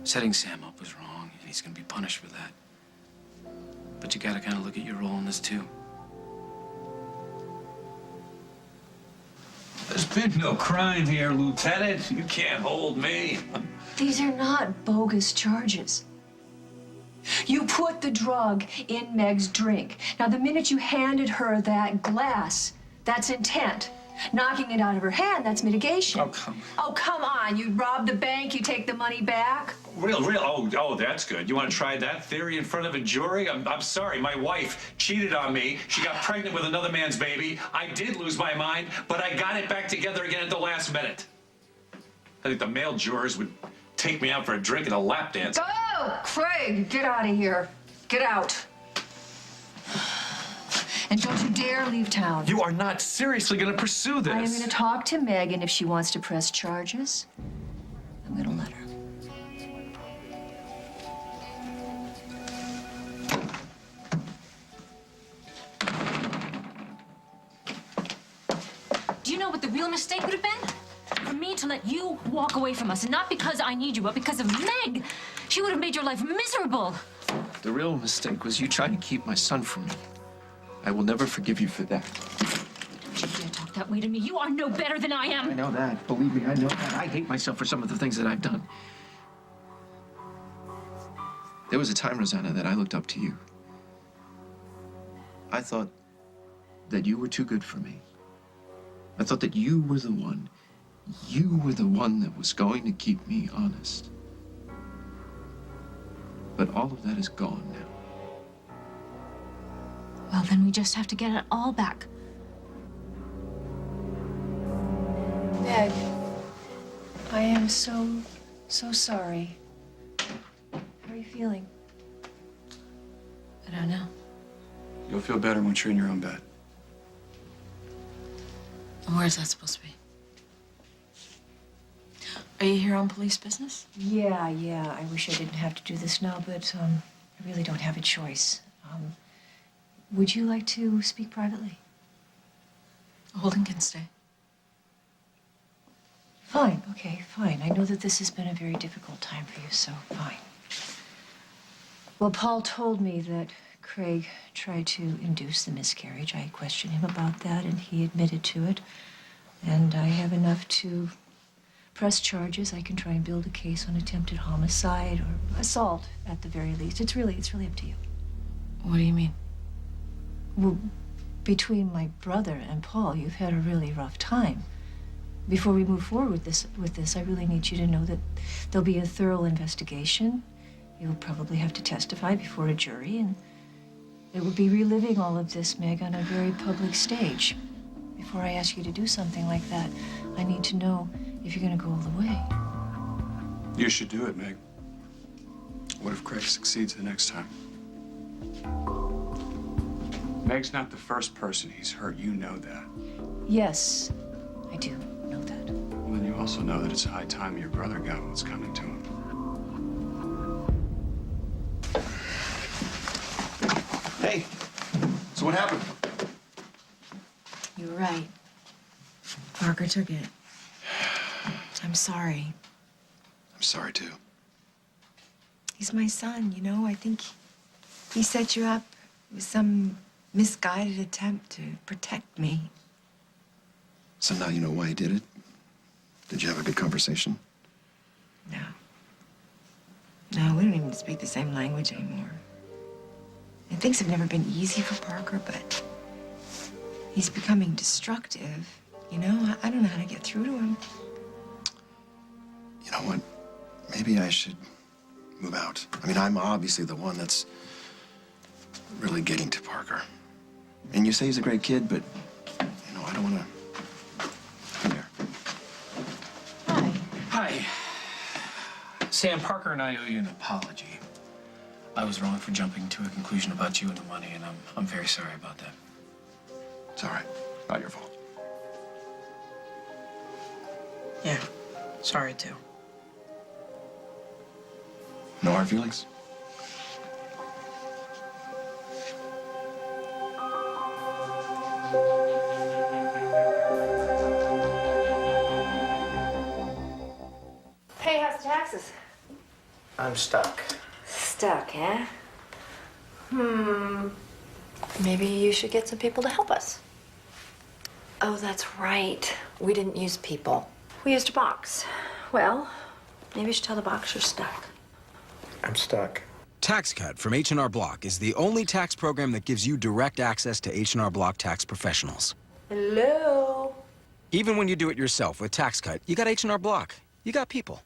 S3: Setting Sam up was wrong, and he's gonna be punished for that. But you gotta kind of look at your role in this, too. There's
S8: been no crime here, Lieutenant. You can't hold me.
S6: These are not bogus charges. You put the drug in Meg's drink. Now, the minute you handed her that glass, that's intent. Knocking it out of her hand, that's mitigation. Oh, come on. You rob the bank, you take the money back.
S8: Real. Oh, that's good. You want to try that theory in front of a jury? I'm sorry. My wife cheated on me. She got pregnant with another man's baby. I did lose my mind, but I got it back together again at the last minute. I think the male jurors would take me out for a drink and a lap dance.
S6: Oh, Craig, get out of here. Get out. And don't you dare leave town.
S8: You are not seriously going to pursue this.
S6: I am going to talk to Meg, and if she wants to press charges, I'm going to let her.
S7: Do you know what the real mistake would have been? For me to let you walk away from us, and not because I need you, but because of Meg. She would have made your life miserable.
S1: The real mistake was you trying to keep my son from me. I will never forgive you for that.
S7: Don't you dare talk that way to me. You are no better than I am.
S1: I know that. Believe me, I know that. I hate myself for some of the things that I've done. There was a time, Rosanna, that I looked up to you. I thought that you were too good for me. I thought that you were the one that was going to keep me honest. But all of that is gone now.
S7: Well, then we just have to get it all back.
S6: Meg, I am so sorry. How are you feeling?
S3: I don't know.
S9: You'll feel better once you're in your own bed.
S5: Where's that supposed to be? Are you here on police business?
S6: Yeah. I wish I didn't have to do this now, but I really don't have a choice. Would you like to speak privately?
S5: Holden can stay.
S6: Fine, okay, fine. I know that this has been a very difficult time for you, so fine. Well, Paul told me that Craig tried to induce the miscarriage. I questioned him about that, and he admitted to it. And I have enough to press charges. I can try and build a case on attempted homicide or assault at the very least. It's really up to you.
S5: What do you mean?
S6: Well, between my brother and Paul, you've had a really rough time. Before we move forward with this, I really need you to know that there'll be a thorough investigation. You'll probably have to testify before a jury, and it would be reliving all of this, Meg, on a very public stage. Before I ask you to do something like that, I need to know if you're going to go all the way.
S9: You should do it, Meg. What if Craig succeeds the next time? Meg's not the first person he's hurt. You know that.
S6: Yes, I do know that.
S9: Well, then you also know that it's high time your brother got what's coming to him.
S3: Hey, so what happened?
S5: You were right. Parker took it. I'm sorry.
S3: I'm sorry, too.
S10: He's my son, you know? I think he set you up with some misguided attempt to protect me.
S3: So now you know why he did it? Did you have a good conversation?
S10: No. No, we don't even speak the same language anymore. And things have never been easy for Parker, but he's becoming destructive. You know, I don't know how to get through to him.
S3: You know what? Maybe I should move out. I mean, I'm obviously the one that's really getting to Parker. And you say he's a great kid, but, you know, I don't want to... Come here.
S20: Hi. Sam, Parker and I owe you an apology. I was wrong for jumping to a conclusion about you and the money, and I'm very sorry about that.
S3: It's all right. Not your fault.
S5: Yeah, sorry too.
S3: No hard feelings?
S24: Hey, how's the taxes?
S19: I'm stuck.
S24: Stuck, huh? Maybe you should get some people to help us.
S7: Oh, that's right. We didn't use people. We used a box. Well, maybe you should tell the box you're stuck.
S19: I'm stuck.
S2: Tax Cut from H&R Block is the only tax program that gives you direct access to H&R Block tax professionals.
S7: Hello?
S2: Even when you do it yourself with Tax Cut, you got H&R Block. You got people.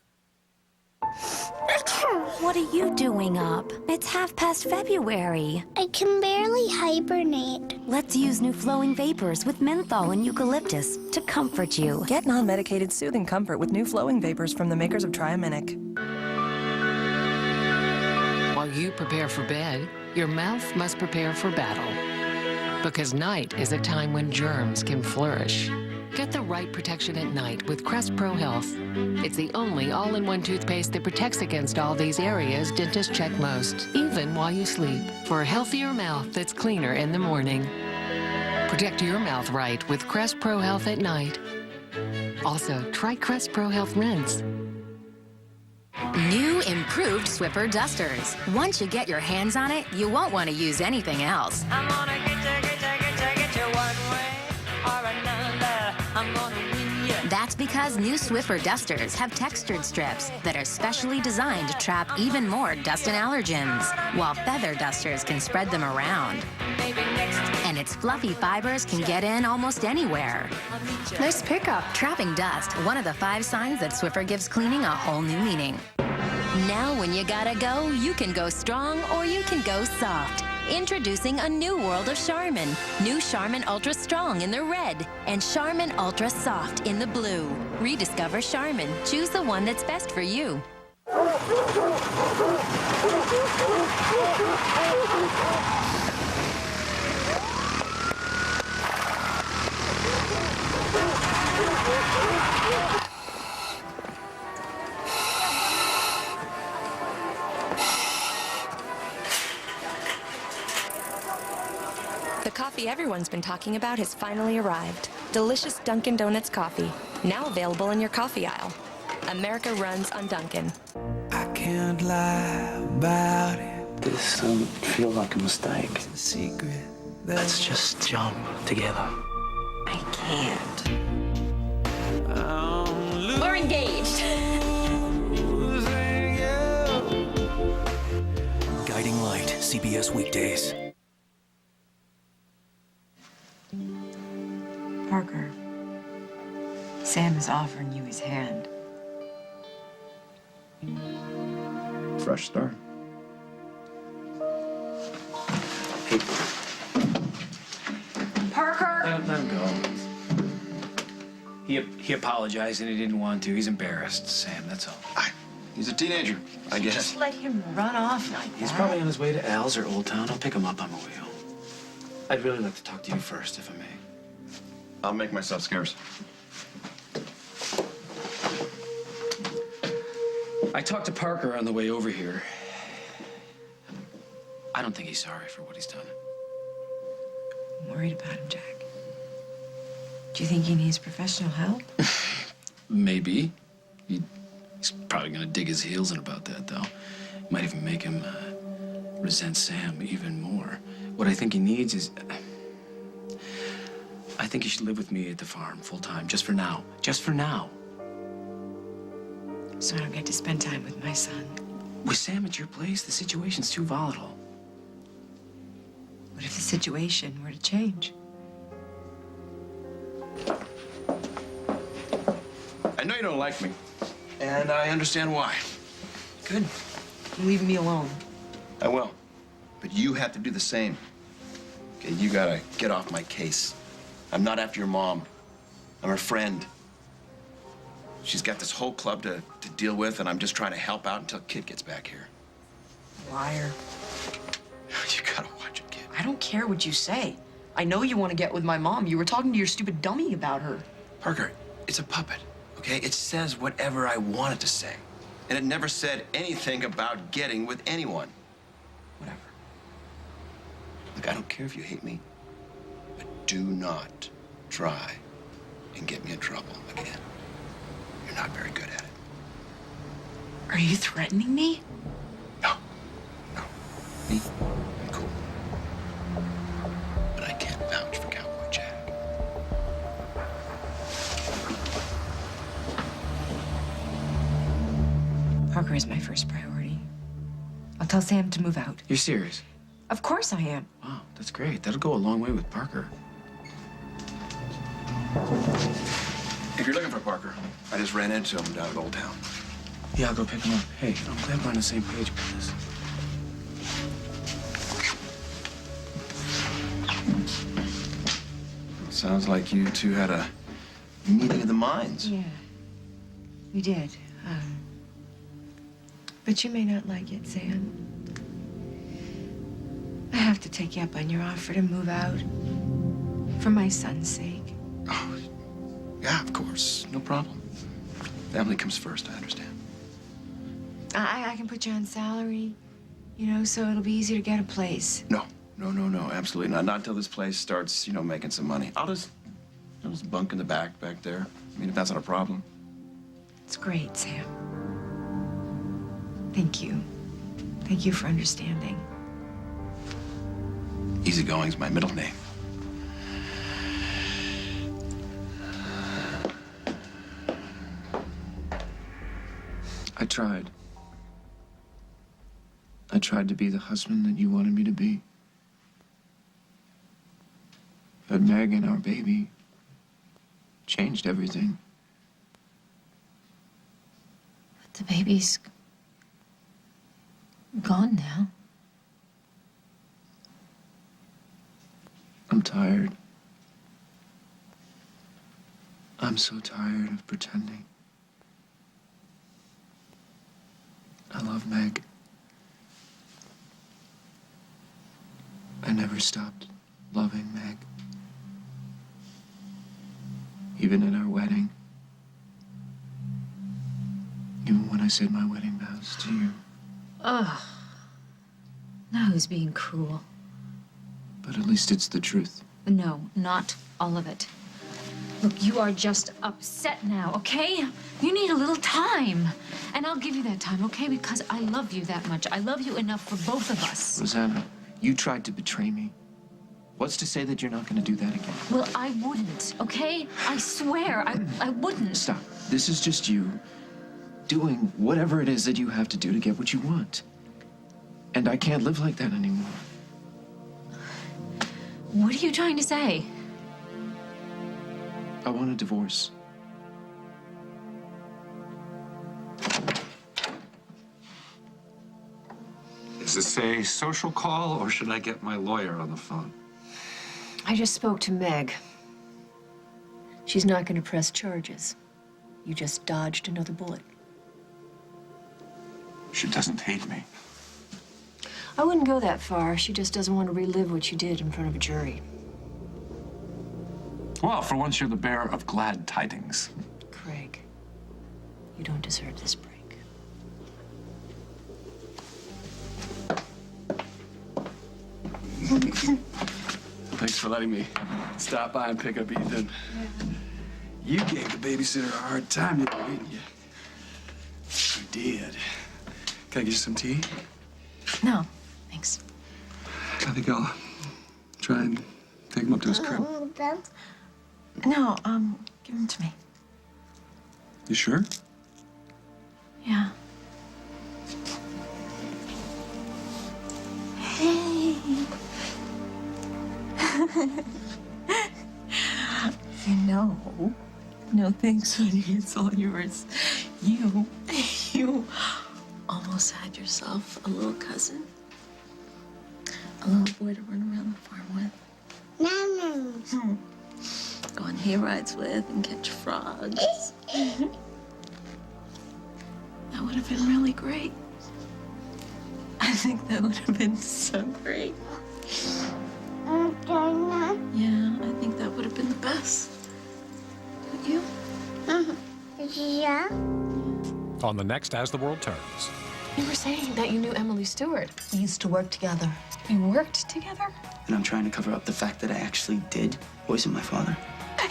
S13: What are you doing up? It's half past February. I can barely hibernate. Let's use new flowing vapors with menthol and eucalyptus to comfort you.
S4: Get non-medicated soothing comfort with new flowing vapors from the makers of Triaminic.
S11: While you prepare for bed, your mouth must prepare for battle. Because night is a time when germs can flourish. Get the right protection at night with Crest Pro Health. It's the only all-in-one toothpaste that protects against all these areas dentists check most, even while you sleep. For a healthier mouth that's cleaner in the morning. Protect your mouth right with Crest Pro Health at night. Also, try Crest Pro Health Rinse.
S21: New improved Swiffer dusters. Once you get your hands on it, you won't want to use anything else.
S22: I'm gonna get you one way or another. I'm gonna win you.
S21: That's because new Swiffer dusters have textured strips that are specially designed to trap even more dust and allergens, while feather dusters can spread them around. And its fluffy fibers can get in almost anywhere. Nice pickup. Trapping dust, one of the 5 signs that Swiffer gives cleaning a whole new meaning.
S13: Now when you gotta go, you can go strong or you can go soft. Introducing a new world of Charmin. New Charmin Ultra Strong in the red and Charmin Ultra Soft in the blue. Rediscover Charmin. Choose the one that's best for you.
S16: The coffee everyone's been talking about has finally arrived. Delicious Dunkin' Donuts coffee, now available in your coffee aisle. America runs on Dunkin'.
S23: I can't lie about it.
S20: This doesn't feel like a mistake.
S23: It's a secret.
S20: Let's just jump together.
S7: I can't.
S22: We're engaged.
S28: Guiding Light, CBS weekdays.
S10: Parker, Sam is offering you his hand.
S3: Fresh start.
S20: Hey,
S10: Parker!
S20: let him go. He apologized and he didn't want to. He's embarrassed, Sam, that's all.
S3: He's a teenager, I guess.
S10: Just let him run off like
S20: He's
S10: that.
S20: probably on his way to Al's or Old Town. I'll pick him up on my way home. I'd really like to talk to you first, if I may.
S3: I'll make myself scarce.
S20: I talked to Parker on the way over here. I don't think he's sorry for what he's done.
S10: I'm worried about him, Jack. Do you think he needs professional help?
S20: Maybe. He's probably gonna dig his heels in about that, though. Might even make him resent Sam even more. What I think he needs is... I think he should live with me at the farm full-time, just for now. Just for now.
S10: So I don't get to spend time with my son.
S20: With Sam at your place, the situation's too volatile.
S10: What if the situation were to change?
S3: I know you don't like me, and I understand why.
S10: Good. Leave me alone.
S3: I will. But you have to do the same. Okay, you gotta get off my case. I'm not after your mom. I'm her friend. She's got this whole club to deal with, and I'm just trying to help out until Kid gets back here.
S10: Liar.
S3: You gotta watch it, Kid.
S10: I don't care what you say. I know you want to get with my mom. You were talking to your stupid dummy about her.
S3: Parker, it's a puppet, okay? It says whatever I want it to say. And it never said anything about getting with anyone. Whatever. Look, I don't care if you hate me, but do not try and get me in trouble again. You're not very good at it.
S10: Are you threatening me?
S3: Me? I'm cool. But I can't vouch for Cowboy Jack.
S10: is my first priority. I'll tell Sam to move out.
S3: You're serious?
S10: Of course I am.
S3: Wow, that's great. That'll go a long way with Parker. If you're looking for Parker, I just ran into him down at Old Town.
S20: Yeah, I'll go pick him up. Hey, I'm glad we're on the same page with this.
S3: Sounds like you two had a meeting of the minds.
S10: Yeah, we did. But you may not like it, Sam. I have to take you up on your offer to move out. For my son's sake.
S3: Oh, yeah, of course. No problem. Family comes first, I understand.
S10: I can put you on salary, you know, so it'll be easier to get a place.
S3: No, absolutely not. Not until this place starts, making some money. I'll just bunk in the back there. I mean, if that's not a problem.
S10: It's great, Sam. Thank you. Thank you for understanding.
S3: Easygoing's my middle name.
S1: I tried. I tried to be the husband that you wanted me to be. But Meg and our baby changed everything.
S5: But the baby's gone now.
S1: I'm tired. I'm so tired of pretending. I love Meg. I never stopped loving Meg. Even at our wedding. Even when I said my wedding vows to you.
S5: Ugh. Now who's being cruel?
S1: But at least it's the truth.
S5: No, not all of it. Look, you are just upset now, okay? You need a little time. And I'll give you that time, okay? Because I love you that much. I love you enough for both of us.
S1: Rosanna, you tried to betray me. What's to say that you're not going to do that again?
S5: Well, I wouldn't, okay? I swear, I wouldn't.
S1: Stop. This is just you doing whatever it is that you have to do to get what you want. And I can't live like that anymore.
S5: What are you trying to say?
S1: I want a divorce.
S8: Is this a social call, or should I get my lawyer on the phone?
S6: I just spoke to Meg. She's not going to press charges. You just dodged another bullet.
S8: She doesn't hate me.
S6: I wouldn't go that far. She just doesn't want to relive what you did in front of a jury.
S8: Well, for once, you're the bearer of glad tidings.
S6: Craig, you don't deserve this break.
S9: Thanks for letting me stop by and pick up Ethan. You gave the babysitter a hard time, didn't you? I did. Can I get you some tea?
S5: No, thanks.
S9: I think I'll try and take him up to his crib.
S5: No, give him to me.
S9: You sure?
S5: Yeah. Hey. You know, no thanks, honey. It's all yours. You almost had yourself a little cousin. A little boy to run around the farm with. Go on hay rides with and catch frogs. That would have been really great. I think that would have been so great. Yeah, I think that would have been the best. Don't you?
S12: Yeah.
S14: On the next As the World Turns.
S24: You were saying that you knew Emily Stewart.
S12: We used to work together.
S24: You worked together?
S15: And I'm trying to cover up the fact that I actually did poison my father.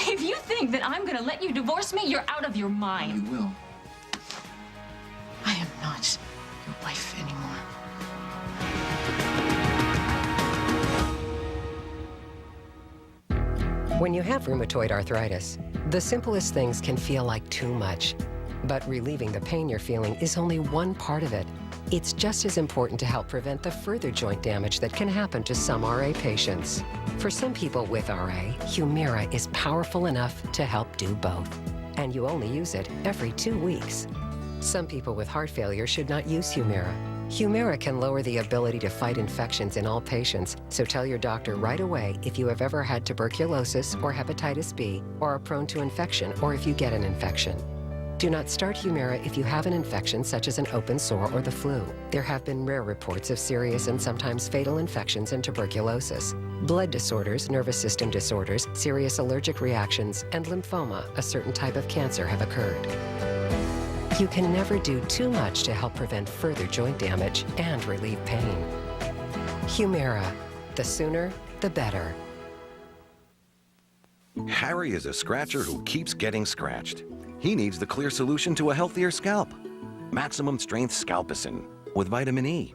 S7: If you think that I'm gonna let you divorce me, you're out of your mind.
S1: You will.
S5: I am not your wife anymore.
S17: When you have rheumatoid arthritis, the simplest things can feel like too much.
S11: But relieving the pain you're feeling is only one part of it. It's just as important to help prevent the further joint damage that can happen to some RA patients. For some people with RA, Humira is powerful enough to help do both. And you only use it every 2 weeks. Some people with heart failure should not use Humira. Humira can lower the ability to fight infections in all patients, so tell your doctor right away if you have ever had tuberculosis or hepatitis B, or are prone to infection, or if you get an infection. Do not start Humira if you have an infection such as an open sore or the flu. There have been rare reports of serious and sometimes fatal infections and tuberculosis. Blood disorders, nervous system disorders, serious allergic reactions, and lymphoma, a certain type of cancer, have occurred. You can never do too much to help prevent further joint damage and relieve pain. Humira. The sooner, the better.
S2: Harry is a scratcher who keeps getting scratched. He needs the clear solution to a healthier scalp. Maximum Strength Scalpicin with vitamin E.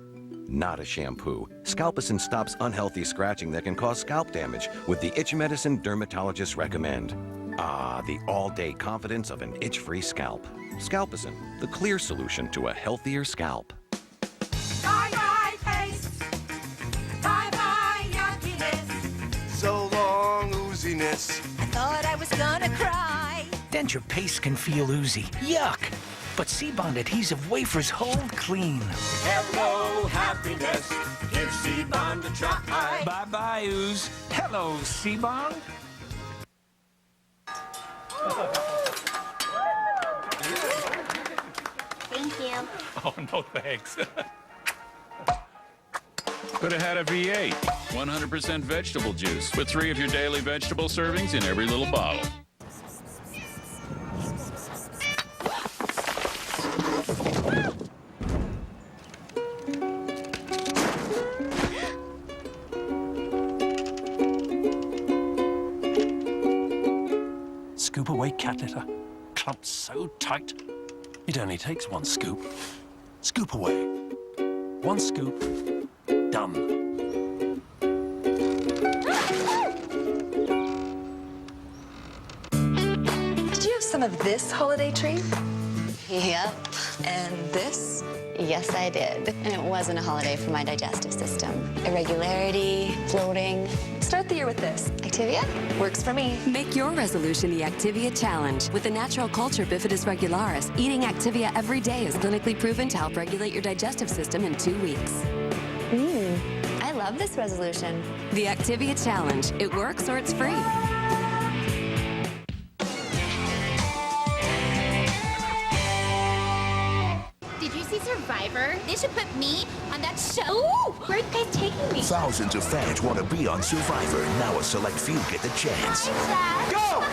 S2: Not a shampoo. Scalpicin stops unhealthy scratching that can cause scalp damage with the itch medicine dermatologists recommend. Ah, the all-day confidence of an itch-free scalp. Scalpicin, the clear solution to a healthier scalp.
S23: Bye-bye taste. Bye-bye yuckiness. So long ooziness.
S4: I thought I was gonna cry.
S17: Denture paste can feel oozy. Yuck! But C-Bond adhesive wafers hold clean.
S23: Hello, happiness. Give C-Bond a try.
S17: Bye-bye, ooze. Hello, C-Bond.
S12: Thank you.
S8: Oh, no thanks.
S18: Could have had a V8. 100% vegetable juice with 3 of your daily vegetable servings in every little bottle.
S17: Scoop away cat litter. Clumped so tight. It only takes 1 scoop. Scoop away. 1 scoop. Done.
S19: Did you have some of this holiday treat?
S25: Yep.
S19: And this?
S25: Yes, I did. And it wasn't a holiday for my digestive system. Irregularity, bloating.
S19: Start the year with this.
S25: Activia?
S19: Works for me.
S26: Make your resolution the Activia Challenge. With the natural culture Bifidus regularis, eating Activia every day is clinically proven to help regulate your digestive system in 2 weeks.
S25: I love this resolution.
S26: The Activia Challenge. It works or it's free.
S12: Did you see Survivor? They should put me on that show. Ooh, where are you guys taking me?
S27: Thousands of fans want to be on Survivor. Now a select few get the chance.
S12: Go!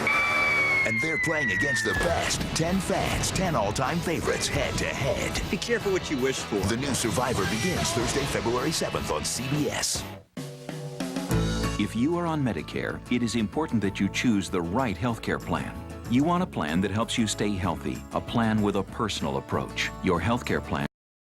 S27: And they're playing against the best. 10 fans, 10 all-time favorites, head-to-head.
S29: Be careful what you wish for.
S27: The new Survivor begins Thursday, February 7th on CBS.
S30: If you are on Medicare, it is important that you choose the right healthcare plan. You want a plan that helps you stay healthy, a plan with a personal approach. Your healthcare plan